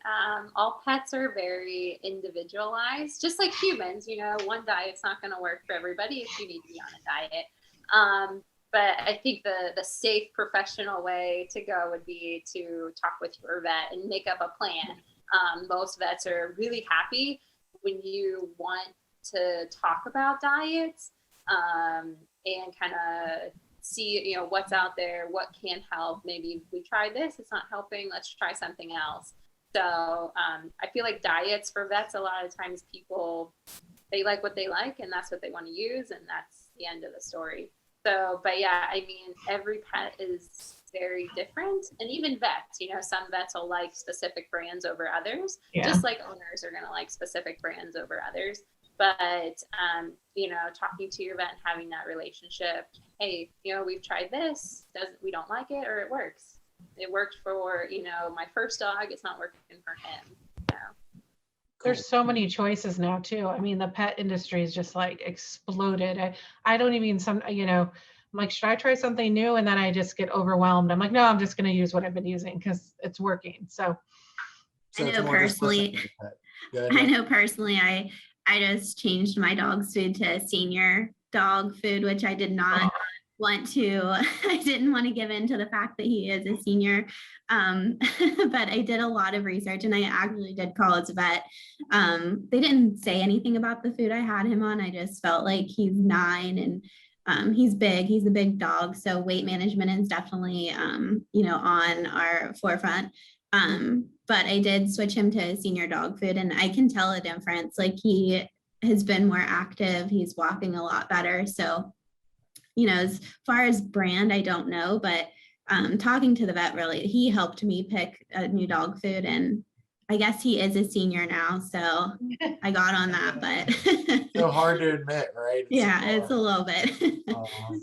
All pets are very individualized, just like humans. One diet's not going to work for everybody if you need to be on a diet. But I think the safe professional way to go would be to talk with your vet and make up a plan. Most vets are really happy when you want to talk about diets and kind of see, what's out there, what can help. Maybe we tried this, it's not helping, let's try something else. So I feel like diets for vets, a lot of times people, they like what they like and that's what they want to use, and that's the end of the story. So, but yeah, I mean, every pet is very different, and even vets, some vets will like specific brands over others, just like owners are going to like specific brands over others. But, talking to your vet and having that relationship, hey, we've tried this, we don't like it, or it works. It worked for, my first dog, it's not working for him. There's so many choices now too. I mean, the pet industry is just like exploded. I don't even, I'm like, should I try something new? And then I just get overwhelmed. I'm like, no, I'm just going to use what I've been using because it's working. So I know personally, I just changed my dog's food to senior dog food, which I did not want to. I didn't want to give in to the fact that he is a senior. But I did a lot of research, and I actually did call his vet. They didn't say anything about the food I had him on. I just felt like he's 9 and he's big. He's a big dog. So weight management is definitely, on our forefront. But I did switch him to senior dog food, and I can tell a difference. Like, he has been more active. He's walking a lot better. So, as far as brand, I don't know, but talking to the vet, really, he helped me pick a new dog food, and I guess he is a senior now, so I got on that, but so hard to admit, right? It's a little bit.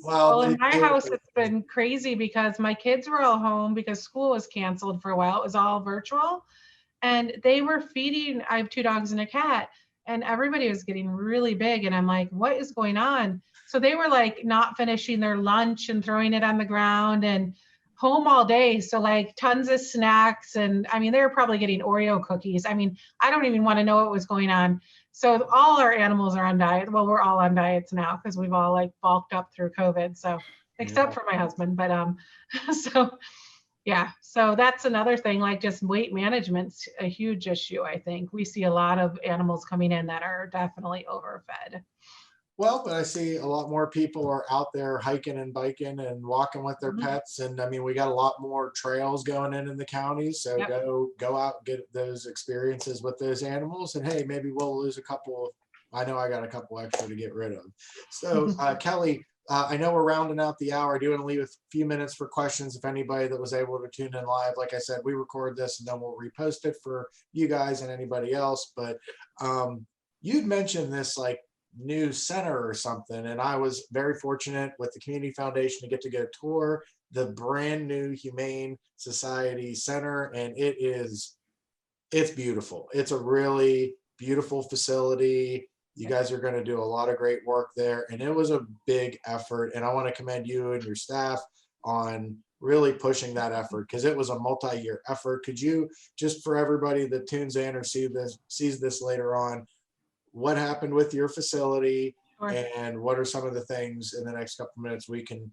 Well, in my house, it's been crazy because my kids were all home because school was canceled for a while. It was all virtual, and they were feeding. I have 2 dogs and a cat, and everybody was getting really big, and I'm like, what is going on? So they were like not finishing their lunch and throwing it on the ground and home all day. So like tons of snacks. And I mean, they were probably getting Oreo cookies. I mean, I don't even want to know what was going on. So all our animals are on diet. Well, we're all on diets now because we've all like bulked up through COVID. So except for my husband, but so that's another thing, like just weight management's a huge issue. I think we see a lot of animals coming in that are definitely overfed. Well, but I see a lot more people are out there hiking and biking and walking with their Mhm. pets. And I mean, we got a lot more trails going in the county. So Yep. go out, get those experiences with those animals. And hey, maybe we'll lose a couple. I know I got a couple extra to get rid of. So Kelly, I know we're rounding out the hour. I do want to leave a few minutes for questions if anybody that was able to tune in live. Like I said, we record this and then we'll repost it for you guys and anybody else. But you'd mentioned this like new center or something, and I was very fortunate with the community foundation to get to go tour the brand new Humane Society Center, and it's beautiful. It's a really beautiful facility. You guys are going to do a lot of great work there, and it was a big effort, and I want to commend you and your staff on really pushing that effort because it was a multi-year effort. Could you, just for everybody that tunes in or sees this later on, what happened with your facility Sure. and what are some of the things in the next couple of minutes we can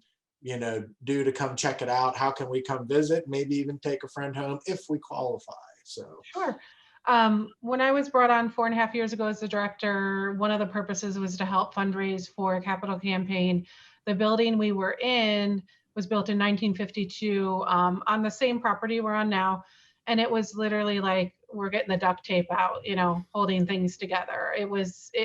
do to come check it out? How can we come visit, maybe even take a friend home if we qualify? So Sure. When I was brought on 4.5 years ago as the director, one of the purposes was to help fundraise for a capital campaign. The building we were in was built in 1952 on the same property we're on now. And it was literally like, we're getting the duct tape out, holding things together. It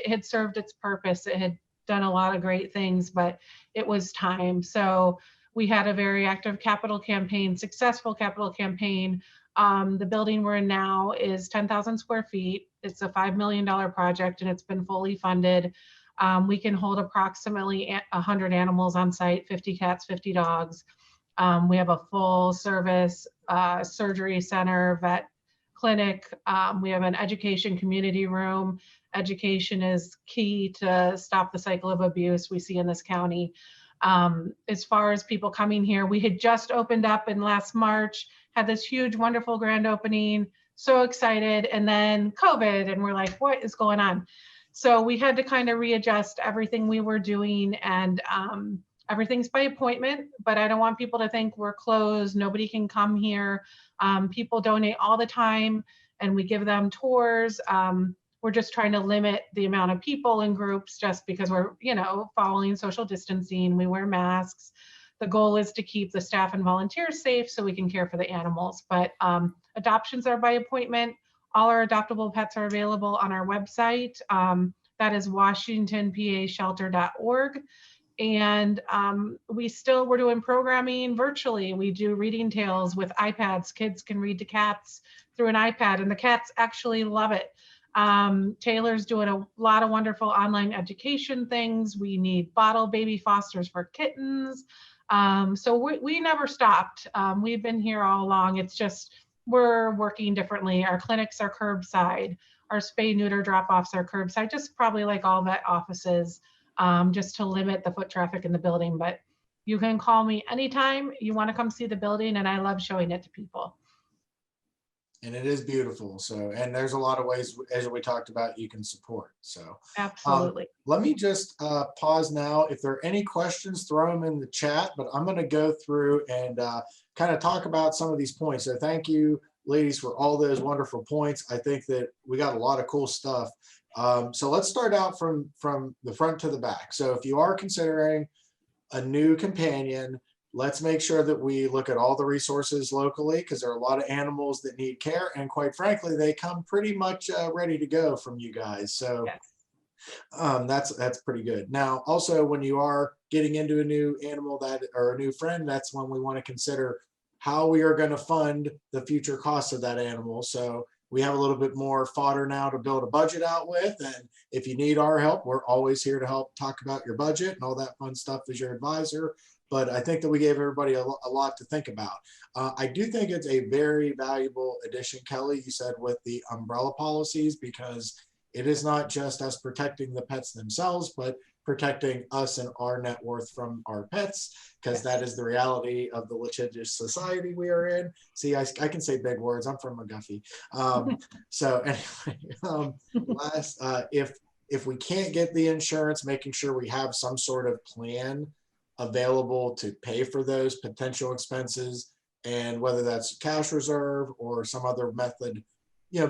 had served its purpose. It had done a lot of great things, but it was time. So we had a very active capital campaign, successful capital campaign. The building we're in now is 10,000 square feet. It's a $5 million project and it's been fully funded. We can hold approximately 100 animals on site, 50 cats, 50 dogs. We have a full service surgery center, vet clinic. We have an education community room. Education is key to stop the cycle of abuse we see in this county. As far as people coming here, we had just opened up in last March, had this huge, wonderful grand opening, so excited, and then COVID, and we're like, what is going on? So we had to kind of readjust everything we were doing, and everything's by appointment, but I don't want people to think we're closed, nobody can come here. People donate all the time, and we give them tours. We're just trying to limit the amount of people in groups just because we're, following social distancing. We wear masks. The goal is to keep the staff and volunteers safe so we can care for the animals. But adoptions are by appointment. All our adoptable pets are available on our website. That is washingtonpashelter.org. And we're doing programming virtually. We do reading tales with iPads. Kids can read to cats through an iPad, and the cats actually love it. Taylor's doing a lot of wonderful online education things. We need bottle baby fosters for kittens. So we never stopped. We've been here all along. It's just we're working differently. Our clinics are curbside. Our spay neuter drop-offs are curbside, just probably like all vet offices, just to limit the foot traffic in the building. But you can call me anytime you want to come see the building, and I love showing it to people. And it is beautiful. So, and there's a lot of ways, as we talked about, you can support. So Absolutely. let me just pause now. If there are any questions, throw them in the chat, but I'm going to go through and kind of talk about some of these points. So thank you, ladies, for all those wonderful points. I think that we got a lot of cool stuff. So let's start out from the front to the back. So if you are considering a new companion, let's make sure that we look at all the resources locally, because there are a lot of animals that need care, and quite frankly, they come pretty much ready to go from you guys. So yes. That's pretty good. Now, also, when you are getting into a new animal or a new friend, that's when we want to consider how we are going to fund the future costs of that animal. So we have a little bit more fodder now to build a budget out with, and if you need our help, we're always here to help talk about your budget and all that fun stuff as your advisor. But I think that we gave everybody a lot to think about. I do think it's a very valuable addition, Kelly, you said, with the umbrella policies, because it is not just us protecting the pets themselves, but protecting us and our net worth from our pets, because that is the reality of the litigious society we are in. See, I can say big words. I'm from McGuffey. So anyway, if we can't get the insurance, making sure we have some sort of plan available to pay for those potential expenses, and whether that's cash reserve or some other method,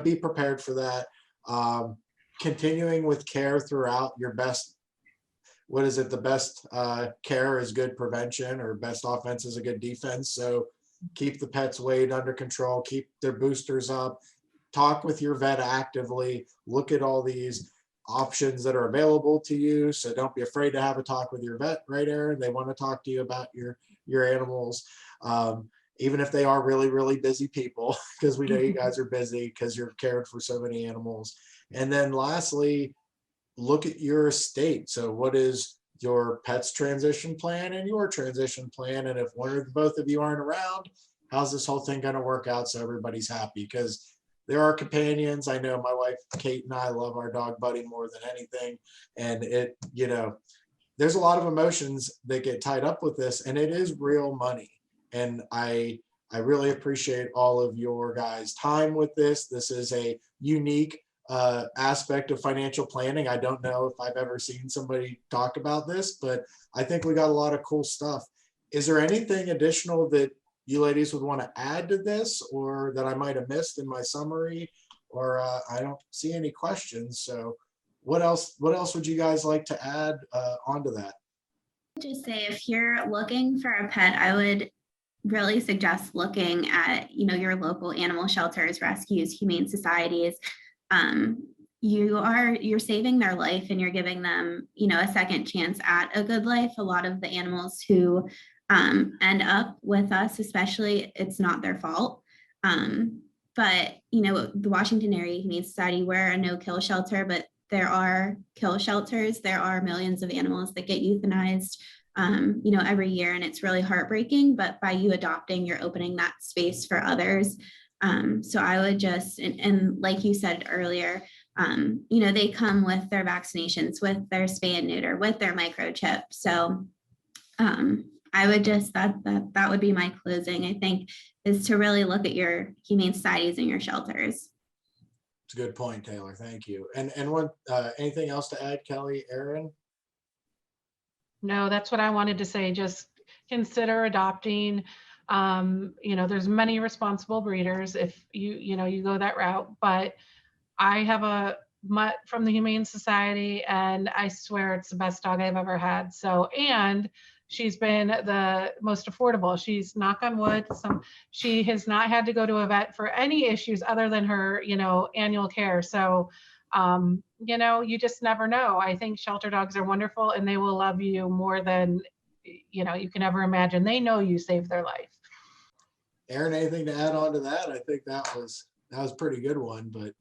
be prepared for that. Continuing with care throughout your best what is it? The best care is good prevention, or best offense is a good defense. So keep the pet's weight under control, keep their boosters up, talk with your vet actively, look at all these options that are available to you. So don't be afraid to have a talk with your vet, right, Erin? They want to talk to you about your animals. Even if they are really, really busy people, because we know you guys are busy because you're caring for so many animals. And then lastly, look at your estate. So what is your pet's transition plan and your transition plan? And if one or both of you aren't around, how's this whole thing going to work out so everybody's happy? Because there are companions. I know my wife, Kate, and I love our dog Buddy more than anything. And it, you know, there's a lot of emotions that get tied up with this, and it is real money. And I really appreciate all of your guys' time with this. This is a unique aspect of financial planning. I don't know if I've ever seen somebody talk about this, but I think we got a lot of cool stuff. Is there anything additional that you ladies would want to add to this, or that I might have missed in my summary? Or I don't see any questions. So what else would you guys like to add onto that? Just say, if you're looking for a pet, I would really suggest looking at, your local animal shelters, rescues, humane societies. You're saving their life, and you're giving them, a second chance at a good life. A lot of the animals who end up with us, especially, it's not their fault. But, the Washington Area Humane Society, we're a no-kill shelter, but there are kill shelters. There are millions of animals that get euthanized, every year, and it's really heartbreaking. But by you adopting, you're opening that space for others. So I would just, and like you said earlier, they come with their vaccinations, with their spay and neuter, with their microchip. So I would just, that would be my closing, I think, is to really look at your humane societies and your shelters. It's a good point, Taylor. Thank you. And what, anything else to add, Kelly, Erin? No, that's what I wanted to say. Just consider adopting. There's many responsible breeders if you go that route, but I have a mutt from the Humane Society, and I swear it's the best dog I've ever had. So, and she's been the most affordable. She's, knock on wood, she has not had to go to a vet for any issues other than her, annual care. So, you just never know. I think shelter dogs are wonderful, and they will love you more than, you can ever imagine. They know you saved their life. Erin, anything to add on to that? I think that was a pretty good one, but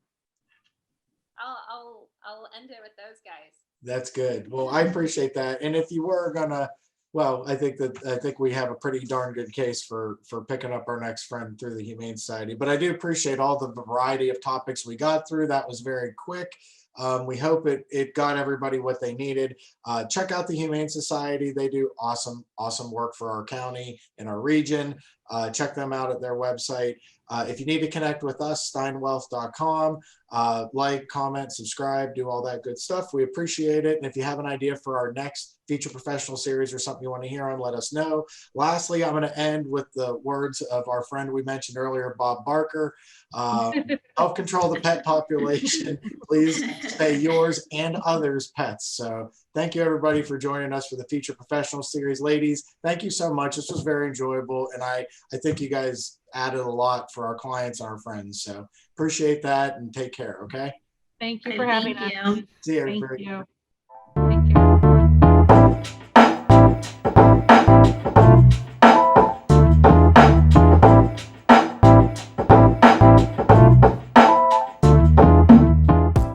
I'll end it with those guys. That's good. Well, I appreciate that. And if you were gonna, well, I think we have a pretty darn good case for picking up our next friend through the Humane Society. But I do appreciate all the variety of topics we got through. That was very quick. We hope it got everybody what they needed. Check out the Humane Society. They do awesome work for our county and our region. Check them out at their website. If you need to connect with us, steinwealth.com. Like, comment, subscribe, do all that good stuff. We appreciate it. And if you have an idea for our next feature professional series or something you want to hear on, let us know. Lastly, I'm going to end with the words of our friend we mentioned earlier, Bob Barker. Help control the pet population. Please spay yours and others' pets. So thank you, everybody, for joining us for the feature professional series. Ladies, thank you so much. This was very enjoyable, and I think you guys added a lot for our clients and our friends. So appreciate that, and take care. Okay. Thank you for having us. See you. Thank you.